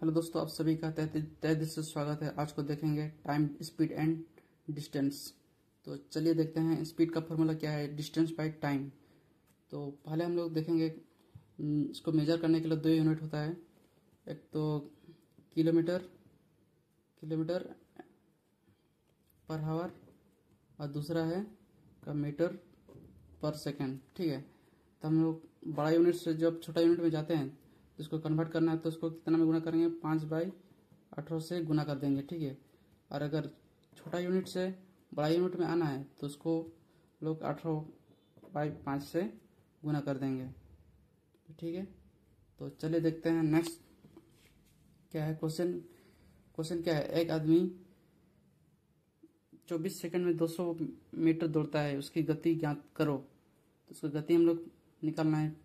Hello दोस्तों, आप सभी का तहे दिल से स्वागत है। आज को देखेंगे टाइम, स्पीड एंड डिस्टेंस। तो चलिए देखते हैं स्पीड का फॉर्मूला क्या है, डिस्टेंस बाय टाइम। तो पहले हम लोग देखेंगे इसको मेजर करने के लिए दो यूनिट होता है। एक तो किलोमीटर किलोमीटर पर हावर और दूसरा है का मीटर पर सेकेंड। ठीक है, तो हम लोग बड़ा यूनिट से जब छोटा यूनिट में जाते हैं तो इसको कन्वर्ट करना है, तो इसको कितना में गुना करेंगे, 5/18 से गुना कर देंगे। ठीक है, और अगर छोटा यूनिट से बड़ा यूनिट में आना है तो उसको लोग 18/5 से गुना कर देंगे। ठीक है, तो चलिए देखते हैं नेक्स्ट क्या है। क्वेश्चन क्या है, एक आदमी 24 सेकंड में 200 मीटर दौड़ता है, उसकी गति ज्ञात करो। तो उसकी गति हम लोग निकालना है।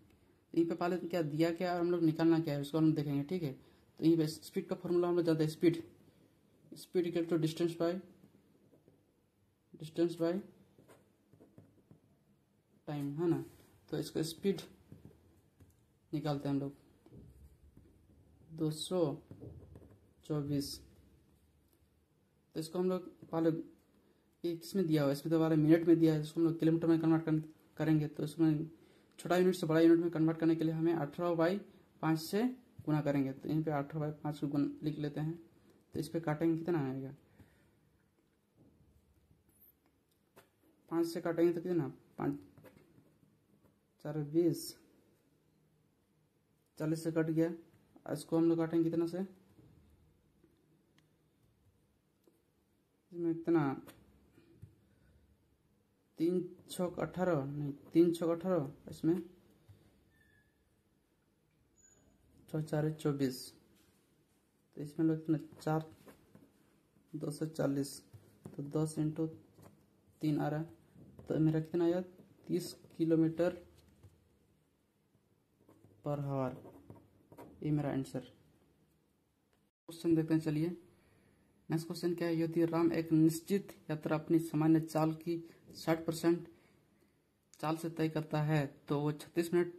यहीं पे पहले क्या दिया क्या और हम लोग निकालना क्या है उसको हम देखेंगे। ठीक है, तो यहीं पे स्पीड का फॉर्मूला हम लोग जानते हैं। Speed equal to distance by time, है ना। तो इसका स्पीड निकालते हैं हम लोग 224। तो इसको हम लोग पहले किसमें दिया हुआ है, इसमें तो पहले मिनट में दिया है, इसको हम लोग किलोमीटर में कन्वर्ट करेंगे। तो इसमें छोटा यूनिट से बड़ा यूनिट में कन्वर्ट करने के लिए हमें 18/5 से गुना करेंगे। तो यहीं पे 18/5 को गुना लिख लेते हैं। तो इस पे काटेंगे कितना आएगा, 5 से काटेंगे तो कितना, 5 4 20, 40 से कट गया। इसको हम लोग काटेंगे कितना से, इसमें कितना 3 छक 18, नहीं 3 छक 18, इसमें 4 24। तो इसमें लोग कितना 4 240, तो 10 इंटू 3 आ रहा है। तो मेरा कितना आया, 30 किलोमीटर पर हावर। ये मेरा आंसर। क्वेश्चन देखते हैं, चलिए नेक्स्ट क्वेश्चन क्या है। यदि राम एक निश्चित यात्रा अपनी सामान्य चाल की 60% चाल से तय करता है तो वो 36 मिनट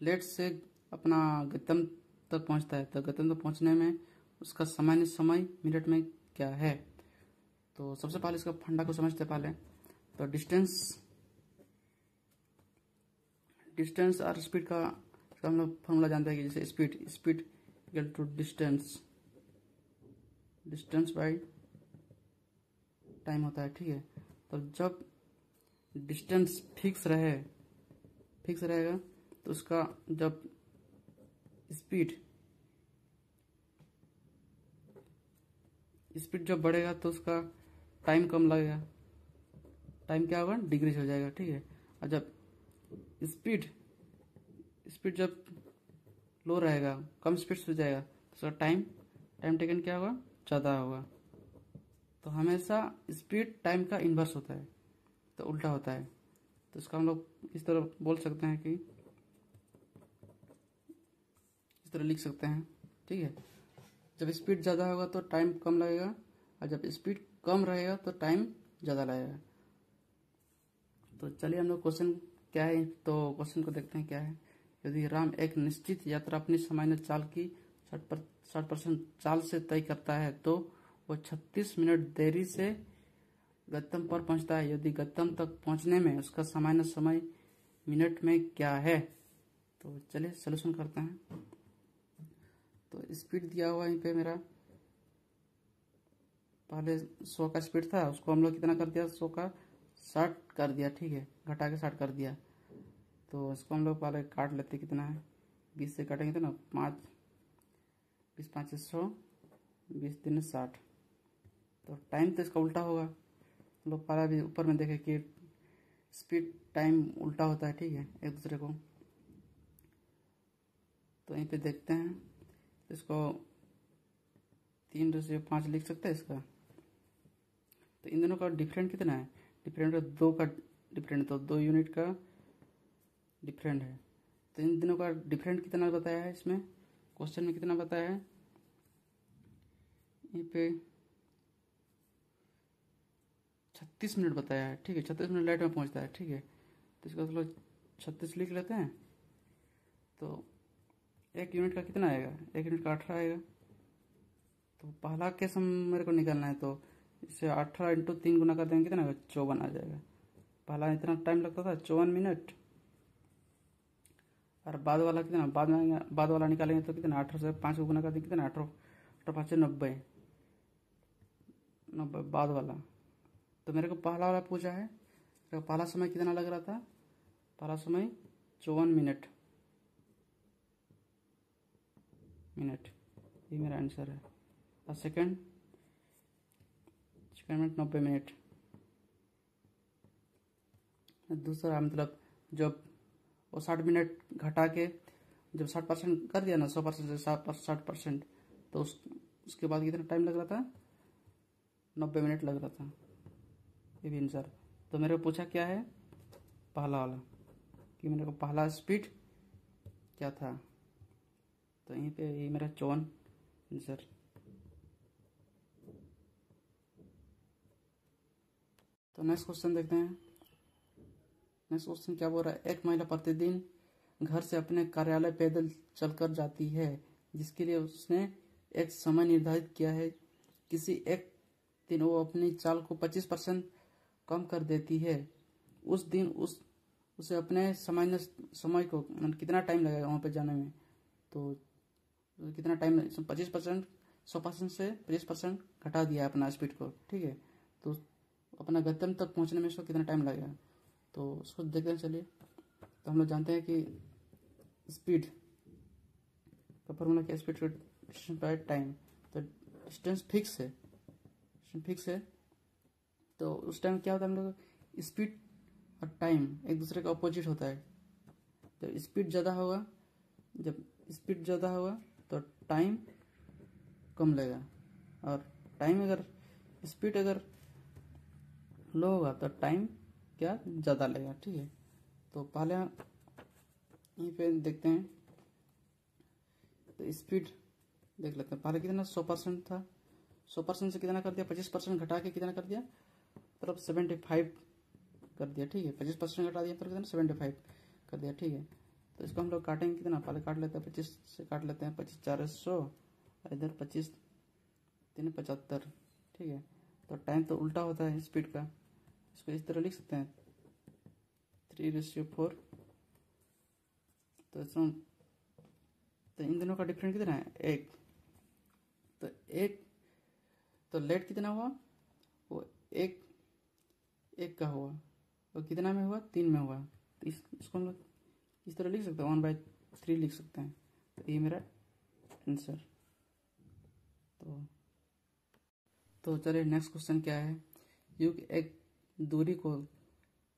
लेट से अपना गंतव्य तक पहुंचता है, तो गंतव्य तक पहुंचने में उसका सामान्य समय मिनट में क्या है। तो सबसे पहले इसका फंडा को समझते पहले। तो डिस्टेंस और स्पीड का हम लोग फॉर्मूला जानते हैं कि जैसे speed equal to distance by time होता है। ठीक है, तो जब डिस्टेंस फिक्स रहेगा तो उसका जब स्पीड जब बढ़ेगा तो उसका टाइम कम लगेगा, टाइम क्या होगा, डिक्रीज हो जाएगा। ठीक है, और जब स्पीड जब लो रहेगा, कम स्पीड से जाएगा तो उसका टाइम टेकन क्या होगा, ज़्यादा होगा। तो हमेशा स्पीड टाइम का इन्वर्स होता है, तो उल्टा होता है। तो इसका हम लोग इस तरह बोल सकते हैं कि इस तरह लिख सकते हैं। ठीक है, जब स्पीड ज़्यादा होगा तो टाइम कम लगेगा, और जब स्पीड कम रहेगा तो टाइम ज़्यादा लगेगा। तो चलिए हम लोग क्वेश्चन क्या है, तो क्वेश्चन को देखते हैं क्या है। यदि राम एक निश्चित यात्रा अपनी सामान्य चाल की 60% चाल से तय करता है तो वो 36 मिनट देरी से गंतव्य पर पहुंचता है। यदि गंतव्य तक पहुंचने में उसका सामान्य समय मिनट में क्या है। तो चलिए सॉल्यूशन करते हैं। तो स्पीड दिया हुआ यहीं पे मेरा पहले 100 का स्पीड था, उसको हम लोग कितना कर दिया, 100 का 60 कर दिया। ठीक है, घटा के 60 कर दिया। तो इसको हम लोग पहले काट लेते, कितना है, 20 से काटेंगे तो ना 5 20 5 100, 20 3 60। तो टाइम तो इसका उल्टा होगा। हम लोग पहले भी ऊपर में देखे कि स्पीड टाइम उल्टा होता है। ठीक है, एक दूसरे को। तो यहीं पे देखते हैं, तो इसको 3/5 लिख सकते हैं इसका। तो इन दोनों का डिफरेंट कितना है, डिफरेंट है 2 का डिफरेंट, तो 2 यूनिट का डिफरेंट है। तो इन दोनों का डिफरेंट कितना बताया है, इसमें क्वेश्चन में कितना बताया है, यहीं पे 36 मिनट बताया है। ठीक है, 36 मिनट लेट में पहुंचता है। ठीक है, तो इसका मतलब 36 लिख लेते हैं। तो 1 यूनिट का कितना आएगा, 1 यूनिट का 18 आएगा। तो पहला केस हम मेरे को निकालना है, तो इसे 18 इंटू 3 गुना कर देंगे कितना 54 आ जाएगा। पहला इतना टाइम लगता था 54 मिनट, और बाद वाला कितना, बाद वाला निकालेंगे तो कितना 18 से 5 को गुना कर देंगे कितना 18 18 5 90 90 बाद वाला। तो मेरे को पहला वाला पूछा है, मेरे को पहला समय कितना लग रहा था, पहला समय 54 मिनट, ये मेरा आंसर है। और सेकंड मिनट 90 मिनट। दूसरा मतलब जब वो 60 मिनट घटा के जब 60% कर दिया ना, 100% से 60%, तो उसके बाद कितना टाइम लग रहा था, 90 मिनट लग रहा था। ये भी आंसर। तो मेरे को पूछा क्या है, पहला वाला, कि मेरे को पहला स्पीड क्या था, तो यहीं पे ये मेरा 54 आंसर। तो नेक्स्ट क्वेश्चन देखते हैं। नेक्स्ट क्वेश्चन क्या बोल रहा है, एक महिला प्रतिदिन घर से अपने कार्यालय पैदल चलकर जाती है, जिसके लिए उसने एक समय निर्धारित किया है। किसी एक दिन वो अपनी चाल को 25% कम कर देती है। उस दिन उसे अपने समय को कितना टाइम लगेगा वहाँ पे जाने में, तो कितना टाइम, 25% 100% से 25% घटा दिया है अपना स्पीड को, ठीक है। तो अपना गंतव्य तक पहुँचने में इसको कितना टाइम लगेगा, तो उसको देखते हैं चलिए। तो हम लोग जानते हैं कि स्पीड का फॉर्मूला क्या, स्पीड डिस्टेंस बाय टाइम। तो डिस्टेंस फिक्स है, तो उस टाइम क्या होता है हम लोग, स्पीड और टाइम एक दूसरे का अपोजिट होता है। जब स्पीड ज़्यादा होगा तो टाइम कम लगेगा, और स्पीड अगर लो होगा तो टाइम क्या ज़्यादा लगेगा, ठीक है। तो पहले यहीं पे देखते हैं, तो स्पीड देख लेते हैं। पहले कितना 100% था, 100% से कितना कर दिया, 25% घटा के कितना कर दिया, मतलब 75 कर दिया, ठीक है। 25% घटा दिया तो कितना 75 कर दिया, ठीक है। तो इसको हम लोग काटेंगे कितना, पहले काट लेते हैं 25 से, काट लेते हैं 25 4 100, इधर 25 3 75, ठीक है। तो टाइम तो उल्टा होता है स्पीड का, इसको इस तरह लिख सकते हैं 3/4। तो इन दोनों का डिफरेंस कितना है, 1। तो लेट कितना हुआ, वो एक का हुआ, और कितना में हुआ, 3 में हुआ। तो इसको हम लोग इस तरह लिख सकते हैं, 1/3 लिख सकते हैं। तो ये मेरा आंसर। तो चलिए नेक्स्ट क्वेश्चन क्या है, युग एक दूरी को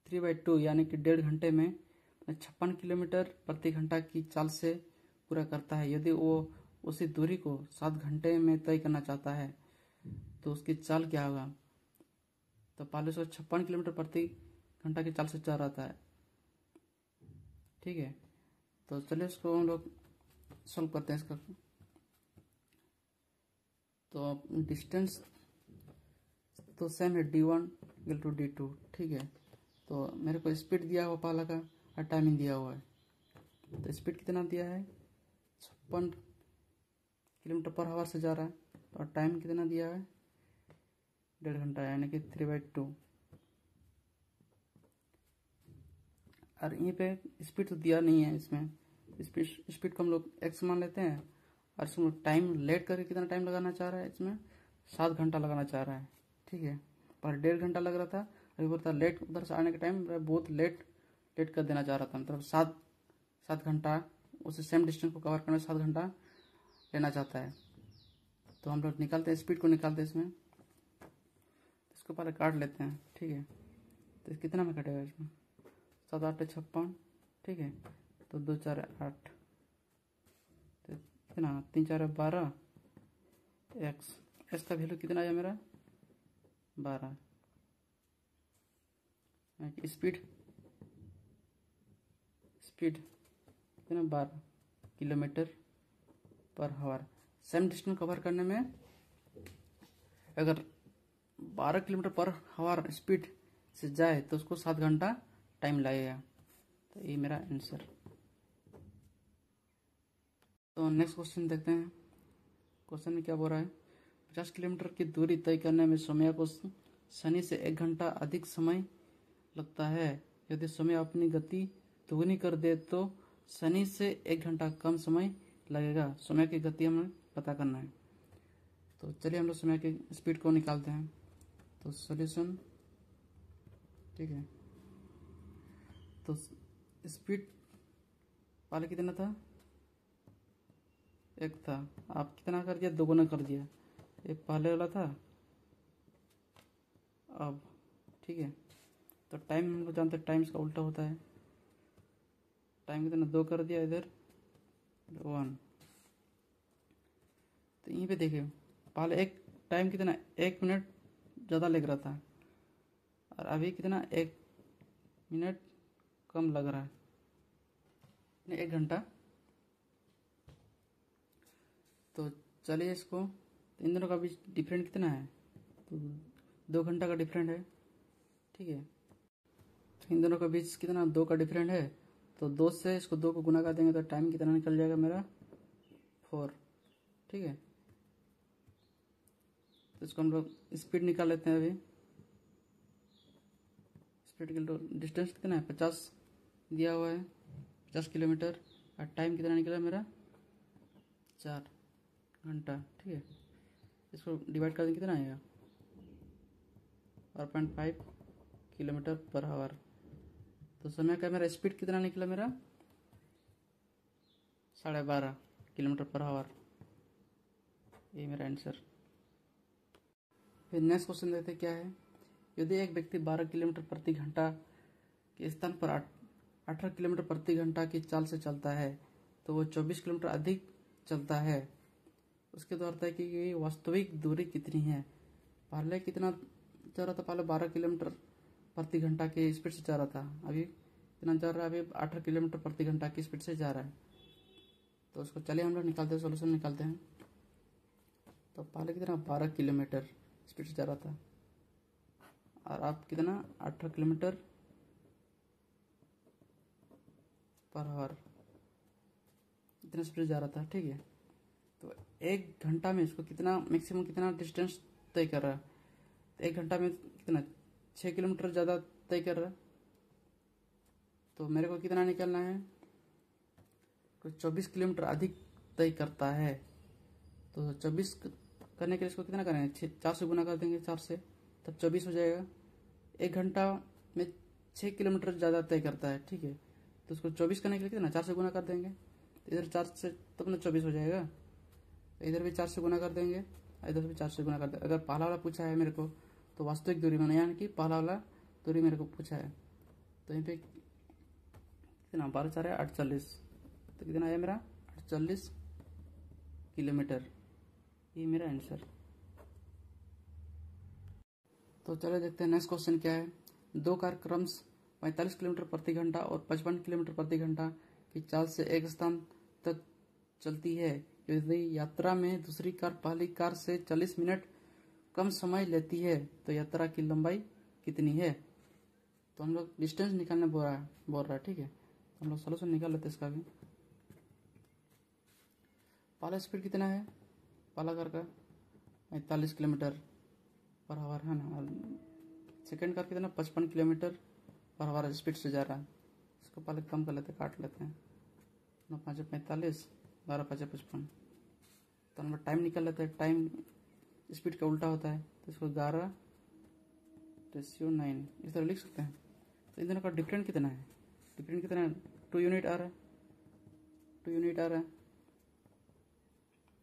3/2 यानी कि 1.5 घंटे में 56 किलोमीटर प्रति घंटा की चाल से पूरा करता है। यदि वो उसी दूरी को 7 घंटे में तय करना चाहता है तो उसकी चाल क्या होगा। तो पहले 56 किलोमीटर प्रति घंटा की चाल से चल रहा है, ठीक है। तो चलिए इसको हम लोग सॉल्व करते हैं इसका। तो डिस्टेंस तो सेम है, d1 इक्वल टू d2, ठीक है। तो मेरे को स्पीड दिया हुआ पहला का और टाइमिंग दिया हुआ है। तो स्पीड कितना दिया है, 56 किलोमीटर पर आवर से जा रहा है, और टाइम कितना दिया है, 1.5 घंटा यानी कि 3/2। और यहीं पे स्पीड तो दिया नहीं है इसमें, स्पीड को हम लोग x मान लेते हैं, और इसमें टाइम लेट करके कितना टाइम लगाना चाह रहा है, इसमें 7 घंटा लगाना चाह रहा है, ठीक है। पर 1.5 घंटा लग रहा था, अभी बोलता लेट, उधर से आने के टाइम बहुत लेट कर देना चाह रहा था, मतलब 7 घंटा उसे सेम डिस्टेंस को कवर करने में 7 घंटा लेना चाहता है। तो हम लोग निकालते हैं, स्पीड को निकालते हैं इसमें, इसको पहले काट लेते हैं, ठीक है। तो कितना में कटेगा इसमें, 7 8 56, ठीक है। तो 2 4 8, तो कितना 3 4 12, एक्स का वैल्यू कितना आया मेरा 12। स्पीड कितना 12 kilometre per hour. Same distance cover करने में अगर 12 किलोमीटर पर आवर स्पीड से जाए तो उसको 7 घंटा टाइम लगेगा। तो ये मेरा आंसर। तो नेक्स्ट क्वेश्चन देखते हैं। क्वेश्चन में क्या बोल रहा है, 50 किलोमीटर की दूरी तय करने में सोम्या को शनि से 1 घंटा अधिक समय लगता है। यदि सोम्या अपनी गति दोगुनी कर दे तो शनि से 1 घंटा कम समय लगेगा। सोम्या की गति हमें पता करना है। तो चलिए हम लोग सोम्या की स्पीड को निकालते हैं। तो सॉल्यूशन, ठीक है। तो स्पीड पहले कितना था, 1 था, आप कितना कर दिया, 2 गुना कर दिया। एक पहले वाला था अब, ठीक है। तो टाइम हम लोग जानते हैं, टाइम इसका उल्टा होता है। टाइम कितना, 2 कर दिया, इधर 1। तो यहीं पे देखिए, पहले एक टाइम कितना 1 मिनट ज़्यादा लग रहा था और अभी कितना 1 मिनट कम लग रहा है, 1 घंटा। तो चलिए इसको, तो इन दोनों का बीच डिफरेंट कितना है, तो 2 घंटा का डिफरेंट है, ठीक है। तो इन दोनों के बीच कितना, 2 का डिफरेंट है। तो 2 से इसको 2 को गुना कर देंगे तो टाइम कितना निकल जाएगा मेरा, 4, ठीक है। तो इसको हम लोग स्पीड निकाल लेते हैं। अभी स्पीड के डिस्टेंस कितना है, 50 दिया हुआ है, 50 किलोमीटर। और टाइम कितना निकला मेरा, 4 घंटा, ठीक है। इसको डिवाइड कर देंगे, कितना आएगा, 4.5 किलोमीटर पर आवर। तो समय का मेरा स्पीड कितना निकला मेरा, 12.5 किलोमीटर पर आवर। ये मेरा आंसर। फिर नेक्स्ट क्वेश्चन देखते क्या है। यदि एक व्यक्ति 12 किलोमीटर प्रति घंटा के स्थान पर 18 किलोमीटर प्रति घंटा की चाल से चलता है तो वो 24 किलोमीटर अधिक चलता है। उसके द्वारा तय की गई वास्तविक दूरी कितनी है। पहले कितना चल रहा था, पहले 12 किलोमीटर प्रति घंटा की स्पीड से जा रहा था, अभी कितना जा रहा है, अभी 18 किलोमीटर प्रति घंटा की स्पीड से जा रहा है। तो उसको चलिए हम लोग निकालते हैं, सोल्यूशन निकालते हैं। तो पहले कितना 12 किलोमीटर स्पीड से जा रहा था और अब कितना 18 किलोमीटर पर आवर, इतना स्पीड जा रहा था, ठीक है। तो 1 घंटा में इसको कितना मैक्सिमम कितना डिस्टेंस तय कर रहा है, तो 1 घंटा में कितना 6 किलोमीटर ज़्यादा तय कर रहा है। तो मेरे को कितना निकालना है, तो 24 किलोमीटर अधिक तय करता है। तो 24 करने के लिए इसको कितना करेंगे, 4 से गुना कर देंगे, 4 से, तब 24 हो जाएगा। 1 घंटा में 6 किलोमीटर ज़्यादा तय करता है, ठीक है। तो उसको 24 करने के लिए कितना 4 से गुना कर देंगे, तो इधर 4 से तब ना 24 हो जाएगा। तो इधर भी 4 से गुना कर देंगे, इधर भी 4 से गुना कर देंगे। अगर पहला वाला पूछा है मेरे को तो वास्तविक दूरी मैंने, यानी कि पहला वाला दूरी मेरे को पूछा है। तो यहीं पे कितना 12 4 है 48, तो कितना आया मेरा 48 किलोमीटर। ये मेरा आंसर। तो चलो देखते हैं नेक्स्ट क्वेश्चन क्या है। 2 कार क्रमश 45 किलोमीटर प्रति घंटा और 55 किलोमीटर प्रति घंटा की चाल से एक स्थान तक चलती है। यदि यात्रा में दूसरी कार पहली कार से 40 मिनट कम समय लेती है तो यात्रा की लंबाई कितनी है। तो हम लोग डिस्टेंस निकालने बोल रहा है, ठीक है। तो हम लोग सोल्यूशन निकाल लेते हैं इसका भी। पहला स्पीड कितना है, पहला कार का 45 किलोमीटर पर आवर है ना। सेकेंड कार कितना 55 किलोमीटर पर आवर स्पीड से जा रहा है। इसको पहले कम कर लेते हैं, काट लेते हैं। 9 5 45, 12 5 55। तो हम टाइम निकाल लेते हैं। टाइम स्पीड का उल्टा होता है, तो इसको 11:9 इस तरह लिख सकते हैं। तो इन दोनों का डिफरेंट कितना है, डिफरेंट कितना है, 2 यूनिट आ रहा है, 2 यूनिट आ रहा है।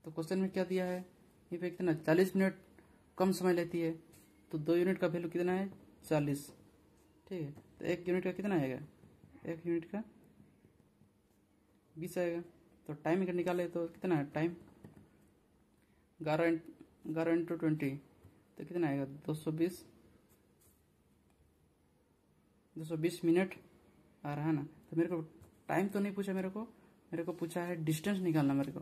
तो क्वेश्चन में क्या दिया है, ये पे कितना 40 मिनट कम समय लेती है, तो 2 यूनिट का वैल्यू कितना है 40, ठीक है। तो 1 यूनिट का कितना आएगा, 1 यूनिट का 20 आएगा। तो टाइम अगर निकाले तो कितना है, टाइम 11 इंटू 20 तो कितना आएगा 220 मिनट आ रहा है ना। तो मेरे को टाइम तो नहीं पूछा, मेरे को पूछा है डिस्टेंस निकालना मेरे को।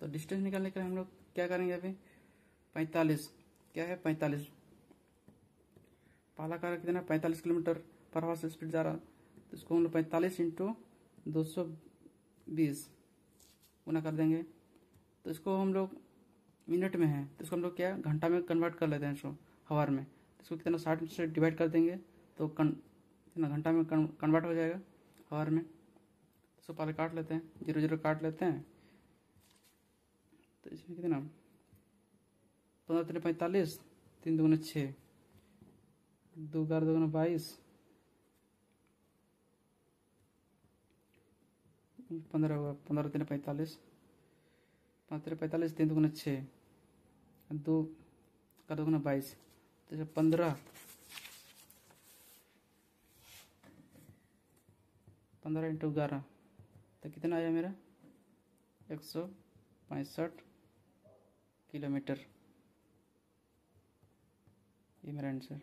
तो डिस्टेंस निकालने के लिए हम लोग क्या करेंगे, अभी 45 क्या है 45, पहला कार कितना 45 किलोमीटर पर आवर से स्पीड जा रहा, तो इसको हम लोग 45 इंटू 220 गुना कर देंगे। तो इसको हम लोग मिनट में है तो इसको हम लोग क्या घंटा में कन्वर्ट कर लेते हैं इसको हावर में। तो इसको कितना 60 से डिवाइड कर देंगे तो कितना घंटा में कन्वर्ट हो जाएगा हावर में। तो इसको पहले काट लेते हैं, 0 0 काट लेते हैं। तो इसमें कितना 15 3 45, 3 2 6, 2 11 2 22, 15 हुआ, 15 3 45, 5 3 45, 3 2 6, 2 का 2 22, तो 15 × 11 तो कितना आया मेरा 165 किलोमीटर। ये मेरा आंसर।